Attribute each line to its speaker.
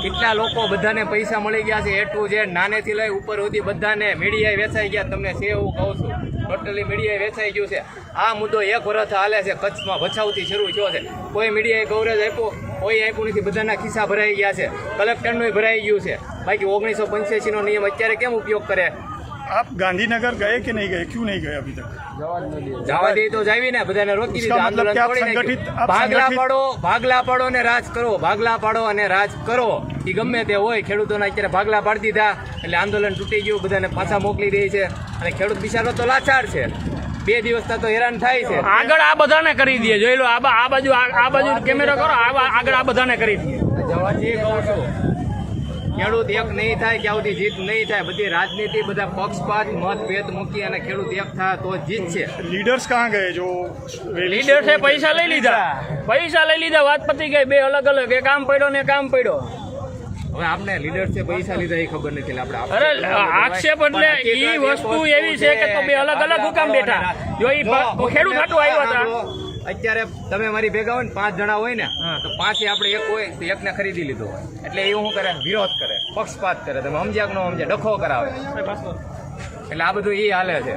Speaker 1: કેટલા લોકો બધાને પૈસા મળી ગયા છે, એટલું જે નાનેથી લઈ ઉપર સુધી બધાને મીડિયાએ વેચાઈ ગયા. તમને છે એવું કહું છું, ટોટલી મીડિયાએ વેચાઈ ગયું છે. આ મુદ્દો 1 વર્ષ હાલે છે, કચ્છમાં ભચાઉથી શરૂ થયો છે. કોઈ મીડિયાએ કવરેજ આપ્યું, કોઈ આપ્યું નથી. બધાના ખિસ્સા ભરાઈ ગયા છે, કલેક્ટરનું ભરાઈ ગયું છે. બાકી 1985 નો નિયમ અત્યારે કેમ ઉપયોગ કરે?
Speaker 2: आप गांधीनगर गए कि नहीं गए? क्यों नहीं गए अभी तक?
Speaker 1: જવા દે તો જાવી ને, બધાને રોકી દીધા, આંદોલન તોડી નાખ્યું. ભાગલા પાડો અને રાજ કરો, ભાગલા પાડો અને રાજ કરો. એ ગમે તે હોય, ખેડૂતોને અત્યારે ભાગલા પાડી દીધા એટલે આંદોલન તૂટી ગયું, બધાને પાછા મોકલી દે છે. અને ખેડૂત બિચારો તો લાચાર છે, 2 દિવસથી તો હેરાન થાય છે.
Speaker 3: આગળ આ બધાને કરી દે, જોઈ લો આ બાજુ કેમેરો કરો, આગળ આ બધાને કરી દે.
Speaker 1: જવાજી કહું છું, ખેડૂત એક નહીં થાય ત્યાં સુધી જીત નહીં થાય. બધી રાજનીતિ, બધા પક્ષપાત મતભેદ મૂકી અને ખેડૂત એક થાય તો જીત છે.
Speaker 2: लीडर्स कहाँ गए जो
Speaker 3: લીડર્સે પૈસા લઈ લીધા, વાત પતી ગઈ. 2 અલગ અલગ, એક કામ પડ્યો ને કામ પડ્યો.
Speaker 1: હવે આપણે લીડર્સે પૈસા લીધા એ ખબર નથી.
Speaker 3: અરે આક્ષેપ એટલે ઈ વસ્તુ એવી છે કે તો 2 અલગ અલગ હુકામ બેઠા. જો ઈ ખેડૂત હાટુ આવ્યા હતા.
Speaker 1: અત્યારે તમે મારી ભેગા હોય ને 5 જણા હોય ને, તો 5 આપણે એક હોય તો એકને ખરીદી લીધો હોય એટલે એવું શું કરે? વિરોધ કરે, પક્ષપાત કરે. તમે સમજ્યા કે ન સમજ્યા? ડખો કરાવે. એટલે આ બધું એ હાલે છે.